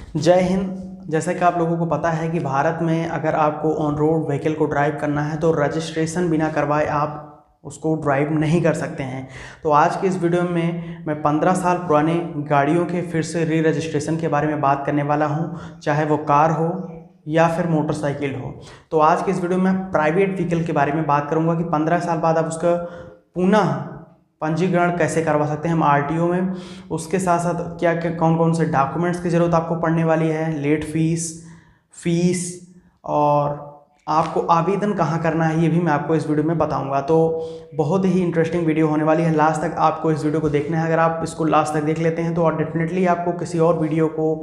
जय हिंद। जैसा कि आप लोगों को पता है कि भारत में अगर आपको ऑन रोड व्हीकल को ड्राइव करना है तो रजिस्ट्रेशन बिना करवाए आप उसको ड्राइव नहीं कर सकते हैं। तो आज के इस वीडियो में मैं 15 साल पुराने गाड़ियों के फिर से री रजिस्ट्रेशन के बारे में बात करने वाला हूं, चाहे वो कार हो या फिर मोटरसाइकिल हो। तो आज के इस वीडियो में प्राइवेट व्हीकल के बारे में बात करूंगा कि 15 साल बाद आप उसका पुनः पंजीकरण कैसे करवा सकते हैं हम आरटीओ में। उसके साथ साथ क्या क्या कौन कौन से डॉक्यूमेंट्स की ज़रूरत आपको पड़ने वाली है, लेट फीस और आपको आवेदन कहाँ करना है, ये भी मैं आपको इस वीडियो में बताऊंगा। तो बहुत ही इंटरेस्टिंग वीडियो होने वाली है, लास्ट तक आपको इस वीडियो को देखना है। अगर आप इसको लास्ट तक देख लेते हैं तो डेफिनेटली आपको किसी और वीडियो को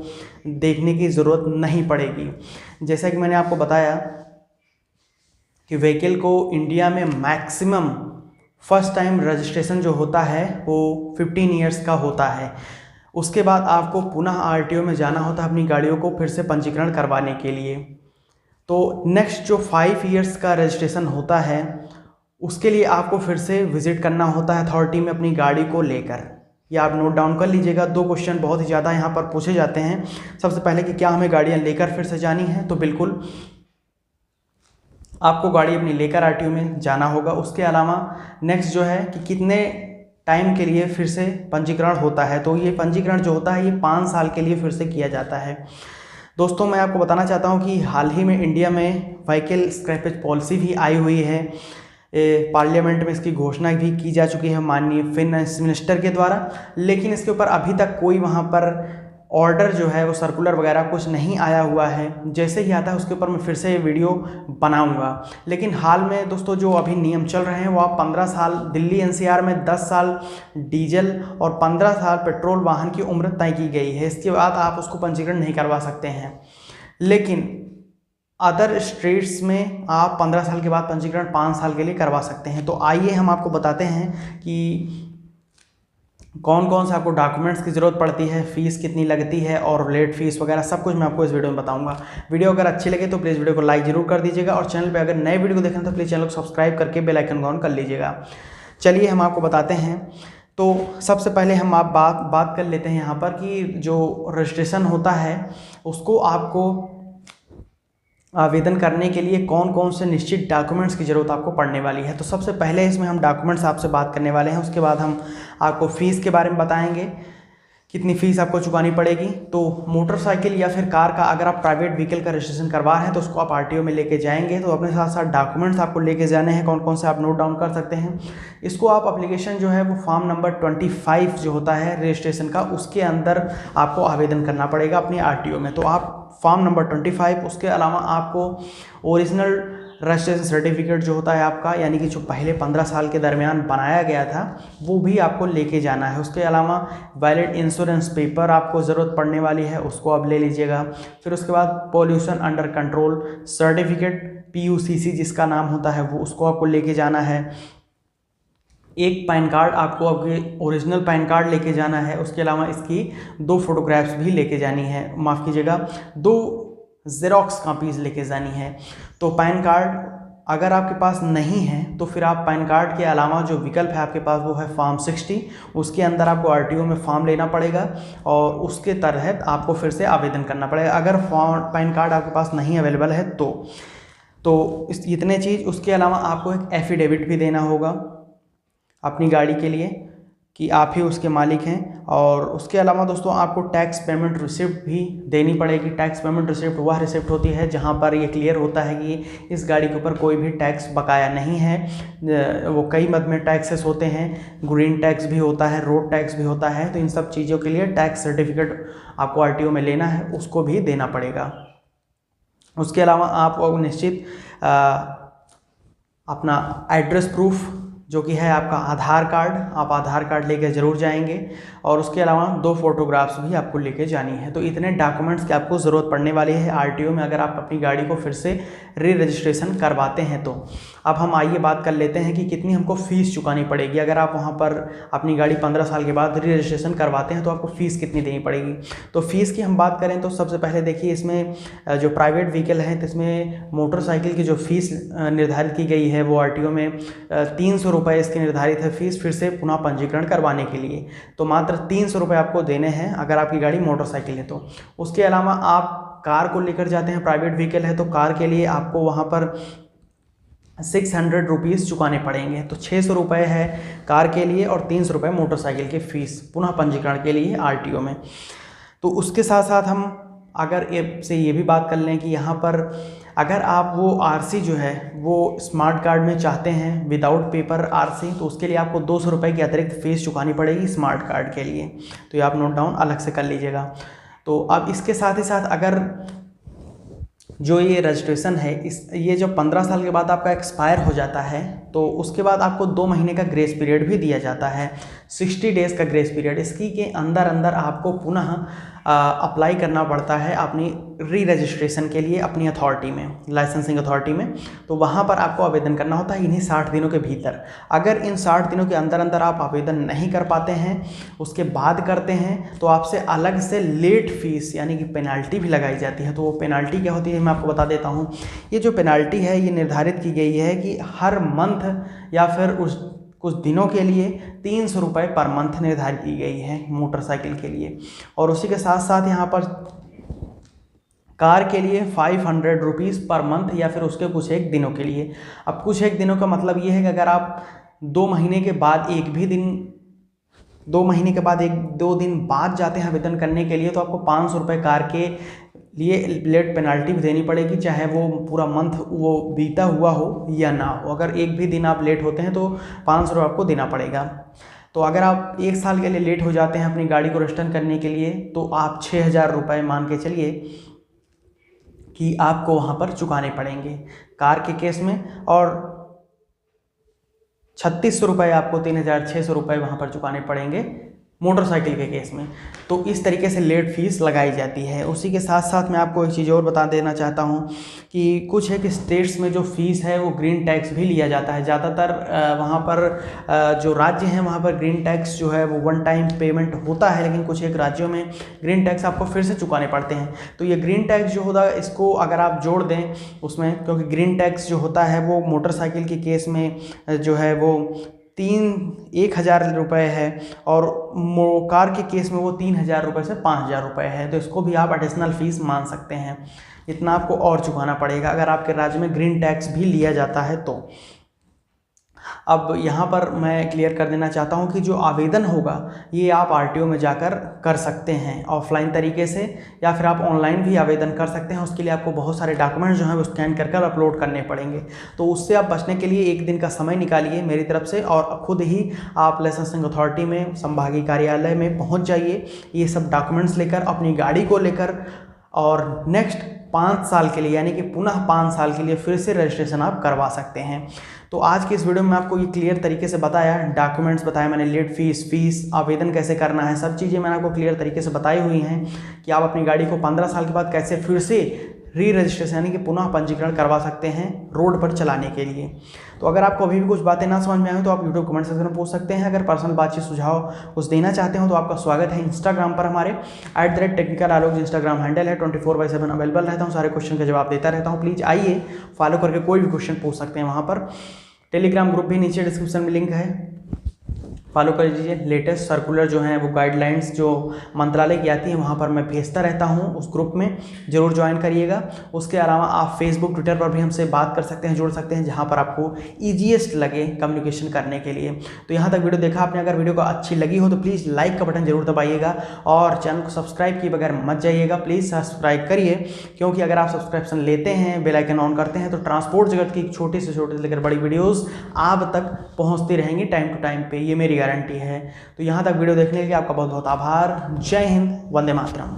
देखने की ज़रूरत नहीं पड़ेगी। जैसा कि मैंने आपको बताया कि व्हीकल को इंडिया में मैक्सिमम फर्स्ट टाइम रजिस्ट्रेशन जो होता है वो 15 ईयर्स का होता है। उसके बाद आपको पुनः आरटीओ में जाना होता है अपनी गाड़ियों को फिर से पंजीकरण करवाने के लिए। तो नेक्स्ट जो 5 ईयर्स का रजिस्ट्रेशन होता है उसके लिए आपको फिर से विज़िट करना होता है अथॉरिटी में अपनी गाड़ी को लेकर। या आप नोट डाउन कर लीजिएगा, 2 क्वेश्चन बहुत ही ज़्यादा यहाँ पर पूछे जाते हैं। सबसे पहले कि क्या हमें गाड़ियाँ लेकर फिर से जानी है, तो बिल्कुल आपको गाड़ी अपनी लेकर आरटीओ में जाना होगा। उसके अलावा नेक्स्ट जो है कि कितने टाइम के लिए फिर से पंजीकरण होता है, तो ये पंजीकरण जो होता है ये 5 साल के लिए फिर से किया जाता है। दोस्तों मैं आपको बताना चाहता हूँ कि हाल ही में इंडिया में व्हीकल स्क्रैपेज पॉलिसी भी आई हुई है। पार्लियामेंट में इसकी घोषणा भी की जा चुकी है माननीय फिनांस मिनिस्टर के द्वारा, लेकिन इसके ऊपर अभी तक कोई वहाँ पर ऑर्डर जो है वो सर्कुलर वगैरह कुछ नहीं आया हुआ है। जैसे ही आता है उसके ऊपर मैं फिर से ये वीडियो बनाऊंगा। लेकिन हाल में दोस्तों जो अभी नियम चल रहे हैं वो आप 15 साल, दिल्ली एनसीआर में 10 साल डीजल और 15 साल पेट्रोल वाहन की उम्र तय की गई है। इसके बाद आप उसको पंजीकरण नहीं करवा सकते हैं, लेकिन अदर स्टेट्स में आप 15 साल के बाद पंजीकरण 5 साल के लिए करवा सकते हैं। तो आइए हम आपको बताते हैं कि कौन कौन से आपको डॉक्यूमेंट्स की ज़रूरत पड़ती है, फ़ीस कितनी लगती है और लेट फीस वगैरह सब कुछ मैं आपको इस वीडियो में बताऊंगा। वीडियो अगर अच्छी लगे तो प्लीज़ वीडियो को लाइक जरूर कर दीजिएगा और चैनल पे अगर नए वीडियो को देखना तो प्लीज़ चैनल को सब्सक्राइब करके बेल आइकन को ऑन कर लीजिएगा। चलिए हम आपको बताते हैं। तो सबसे पहले हम आप बात कर लेते हैं यहाँ पर कि जो रजिस्ट्रेशन होता है उसको आपको आवेदन करने के लिए कौन कौन से निश्चित डॉक्यूमेंट्स की ज़रूरत आपको पड़ने वाली है। तो सबसे पहले इसमें हम डॉक्यूमेंट्स आपसे बात करने वाले हैं। उसके बाद हम आपको फ़ीस के बारे में बताएंगे, कितनी फ़ीस आपको चुकानी पड़ेगी। तो मोटरसाइकिल या फिर कार का अगर आप प्राइवेट व्हीकल का रजिस्ट्रेशन करवा रहे हैं तो उसको आप आरटीओ में लेके जाएंगे, तो अपने साथ साथ डॉक्यूमेंट्स आपको लेके जाने हैं। कौन कौन से आप नोट डाउन कर सकते हैं। इसको आप एप्लीकेशन जो है वो फॉर्म नंबर 25 जो होता है रजिस्ट्रेशन का, उसके अंदर आपको आवेदन करना पड़ेगा अपनी आरटीओ में। तो आप फॉर्म नंबर 25, उसके अलावा आपको ओरिजिनल रजिस्ट्रेशन सर्टिफिकेट जो होता है आपका, यानी कि जो पहले 15 साल के दरमियान बनाया गया था वो भी आपको लेके जाना है। उसके अलावा वैलिड इंश्योरेंस पेपर आपको ज़रूरत पड़ने वाली है, उसको आप ले लीजिएगा। फिर उसके बाद pollution under control certificate PUCC जिसका नाम होता है वो, उसको आपको लेके जाना है। एक पैन कार्ड आपको आपके ओरिजिनल पैन कार्ड लेके जाना है। उसके अलावा इसकी 2 फोटोग्राफ्स भी लेके जानी है, माफ़ कीजिएगा 2 ज़ेरॉक्स कापीज़ लेके जानी है। तो पैन कार्ड अगर आपके पास नहीं है तो फिर आप पैन कार्ड के अलावा जो विकल्प है आपके पास वो है फॉर्म 60, उसके अंदर आपको आरटीओ में फॉर्म लेना पड़ेगा और उसके तहत आपको फिर से आवेदन करना पड़ेगा। अगर पैन कार्ड आपके पास नहीं अवेलेबल है तो इतने चीज़। उसके अलावा आपको एक एफिडेविट भी देना होगा अपनी गाड़ी के लिए कि आप ही उसके मालिक हैं। और उसके अलावा दोस्तों आपको टैक्स पेमेंट रिसिप्ट भी देनी पड़ेगी। टैक्स पेमेंट रिसिप्ट वह रिसिप्ट होती है जहां पर ये क्लियर होता है कि इस गाड़ी के ऊपर कोई भी टैक्स बकाया नहीं है। वो कई मद में टैक्सेस होते हैं, ग्रीन टैक्स भी होता है, रोड टैक्स भी होता है। तो इन सब चीज़ों के लिए टैक्स सर्टिफिकेट आपको आरटीओ में लेना है, उसको भी देना पड़ेगा। उसके अलावा आप निश्चित अपना एड्रेस प्रूफ जो कि है आपका आधार कार्ड, आप आधार कार्ड लेकर ज़रूर जाएंगे। और उसके अलावा 2 फोटोग्राफ्स भी आपको लेके जानी है। तो इतने डॉक्यूमेंट्स की आपको ज़रूरत पड़ने वाली है आरटीओ में अगर आप अपनी गाड़ी को फिर से री रजिस्ट्रेशन करवाते हैं। तो अब हम आइए बात कर लेते हैं कि कितनी हमको फ़ीस चुकानी पड़ेगी। अगर आप वहाँ पर अपनी गाड़ी 15 साल के बाद री रजिस्ट्रेशन करवाते हैं तो आपको फ़ीस कितनी देनी पड़ेगी। तो फ़ीस की हम बात करें तो सबसे पहले देखिए, इसमें जो प्राइवेट व्हीकल है तो इसमें मोटरसाइकिल की जो फ़ीस निर्धारित की गई है वो आरटीओ में 300 रुपये इसकी निर्धारित है फीस फिर से पुनः पंजीकरण करवाने के लिए। तो मात्र 300 रुपये आपको देने हैं अगर आपकी गाड़ी मोटरसाइकिल है तो। उसके अलावा आप कार को लेकर जाते हैं, प्राइवेट व्हीकल है तो कार के लिए आपको वहाँ पर 600 रुपीज़ चुकाने पड़ेंगे। तो 600 रुपये है कार के लिए और 300 रुपये मोटरसाइकिल की फ़ीस पुनः पंजीकरण के लिए आरटीओ में। तो उसके साथ साथ हम अगर से ये भी बात कर लें कि यहाँ पर अगर आप वो आरसी जो है वो स्मार्ट कार्ड में चाहते हैं विदाउट पेपर आरसी, तो उसके लिए आपको 200 रुपये की अतिरिक्त फ़ीस चुकानी पड़ेगी स्मार्ट कार्ड के लिए। तो ये आप नोट डाउन अलग से कर लीजिएगा। तो अब इसके साथ ही साथ अगर जो ये रजिस्ट्रेशन है ये जब 15 साल के बाद आपका एक्सपायर हो जाता है तो उसके बाद आपको 2 महीने का ग्रेस पीरियड भी दिया जाता है, 60 डेज़ का ग्रेस पीरियड। इसकी के अंदर आपको पुनः अप्लाई करना पड़ता है अपनी री रजिस्ट्रेशन के लिए अपनी अथॉरिटी में, लाइसेंसिंग अथॉरिटी में। तो वहाँ पर आपको आवेदन करना होता है इन्हीं 60 दिनों के भीतर। अगर इन 60 दिनों के अंदर आप आवेदन नहीं कर पाते हैं, उसके बाद करते हैं, तो आपसे अलग से लेट फीस यानी कि पेनाल्टी भी लगाई जाती है। तो वो पेनाल्टी क्या होती है मैं आपको बता देता हूँ। ये जो पेनाल्टी है ये निर्धारित की गई है कि हर मंथ या फिर उस कुछ दिनों के लिए 300 रुपये पर मंथ निर्धारित की गई है मोटरसाइकिल के लिए। और उसी के साथ साथ यहाँ पर कार के लिए 500 रुपीज़ पर मंथ या फिर उसके कुछ एक दिनों के लिए। अब कुछ एक दिनों का मतलब ये है कि अगर आप 2 महीने के बाद 1-2 दिन बाद जाते हैं आवेदन करने के लिए तो आपको 500 रुपये कार के लिए लेट पेनाल्टी भी देनी पड़ेगी, चाहे वो पूरा मंथ वो बीता हुआ हो या ना हो। अगर एक भी दिन आप लेट होते हैं तो 500 रुपये आपको देना पड़ेगा। तो अगर आप 1 साल के लिए लेट हो जाते हैं अपनी गाड़ी को रजिस्टर करने के लिए तो आप 6000 रुपये मान के चलिए कि आपको वहाँ पर चुकाने पड़ेंगे कार के केस में, और 3600 रुपये आपको 3600 रुपये वहाँ पर चुकाने पड़ेंगे मोटरसाइकिल के केस में। तो इस तरीके से लेट फीस लगाई जाती है। उसी के साथ साथ मैं आपको एक चीज़ और बता देना चाहता हूँ कि कुछ है कि स्टेट्स में जो फ़ीस है वो ग्रीन टैक्स भी लिया जाता है। ज़्यादातर वहाँ पर जो राज्य हैं वहाँ पर ग्रीन टैक्स जो है वो 1 टाइम पेमेंट होता है, लेकिन कुछ एक राज्यों में ग्रीन टैक्स आपको फिर से चुकाने पड़ते हैं। तो ये ग्रीन टैक्स जो होता है इसको अगर आप जोड़ दें उसमें, क्योंकि ग्रीन टैक्स जो होता है वो मोटरसाइकिल के केस में जो है वो 1000 रुपये है और कार के केस में वो 3000 रुपये से 5000 रुपये है। तो इसको भी आप एडिशनल फ़ीस मान सकते हैं, इतना आपको और चुकाना पड़ेगा अगर आपके राज्य में ग्रीन टैक्स भी लिया जाता है तो। अब यहाँ पर मैं क्लियर कर देना चाहता हूँ कि जो आवेदन होगा ये आप आरटीओ में जाकर कर सकते हैं ऑफलाइन तरीके से, या फिर आप ऑनलाइन भी आवेदन कर सकते हैं। उसके लिए आपको बहुत सारे डॉक्यूमेंट्स जो हैं वो स्कैन कर अपलोड करने पड़ेंगे। तो उससे आप बचने के लिए 1 दिन का समय निकालिए मेरी तरफ से और खुद ही आप लाइसेंसिंग अथॉरिटी में संभागीय कार्यालय में पहुँच जाइए ये सब डॉक्यूमेंट्स लेकर, अपनी गाड़ी को लेकर, और नेक्स्ट 5 साल के लिए यानी कि पुनः 5 साल के लिए फिर से रजिस्ट्रेशन आप करवा सकते हैं। तो आज की इस वीडियो में आपको ये क्लियर तरीके से बताया, डॉक्यूमेंट्स बताया मैंने, लेट फीस, आवेदन कैसे करना है, सब चीज़ें मैंने आपको क्लियर तरीके से बताई हुई हैं कि आप अपनी गाड़ी को 15 साल के बाद कैसे फिर से री रजिस्ट्रेशन यानी कि पुनः पंजीकरण करवा सकते हैं रोड पर चलाने के लिए। तो अगर आपको अभी भी कुछ बातें ना समझ में आए तो आप यूट्यूब कमेंट सेक्शन में पूछ सकते हैं। अगर पर्सनल बातचीत सुझाव कुछ देना चाहते हो तो आपका स्वागत है। इंस्टाग्राम पर हमारे @technicalalogs इंस्टाग्राम हैंडल है, 24/7 अवेलेबल रहता हूँ, सारे क्वेश्चन का जवाब देता रहता हूँ। प्लीज़ आइए, फॉलो करके कोई भी क्वेश्चन पूछ सकते हैं वहाँ पर। टेलीग्राम ग्रुप भी नीचे डिस्क्रिप्शन में लिंक है, फॉलो कर लीजिए। लेटेस्ट सर्कुलर जो हैं वो गाइडलाइंस जो मंत्रालय की आती हैं वहाँ पर मैं भेजता रहता हूँ, उस ग्रुप में ज़रूर ज्वाइन करिएगा। उसके अलावा आप फेसबुक ट्विटर पर भी हमसे बात कर सकते हैं, जुड़ सकते हैं, जहाँ पर आपको ईजीएस्ट लगे कम्युनिकेशन करने के लिए। तो यहाँ तक वीडियो देखा आपने, अगर वीडियो को अच्छी लगी हो तो प्लीज़ लाइक का बटन जरूर दबाइएगा और चैनल को सब्सक्राइब किए बगैर मत जाइएगा, प्लीज़ सब्सक्राइब करिए, क्योंकि अगर आप सब्सक्रिप्शन लेते हैं, बेल आइकन ऑन करते हैं तो ट्रांसपोर्ट जगत की छोटी से छोटी से लेकर बड़ी वीडियोज़ आप तक पहुँचती रहेंगी टाइम टू टाइम पे, ये मेरी गारंटी है। तो यहाँ तक वीडियो देखने के लिए आपका बहुत बहुत आभार। जय हिंद, वंदे मातरम।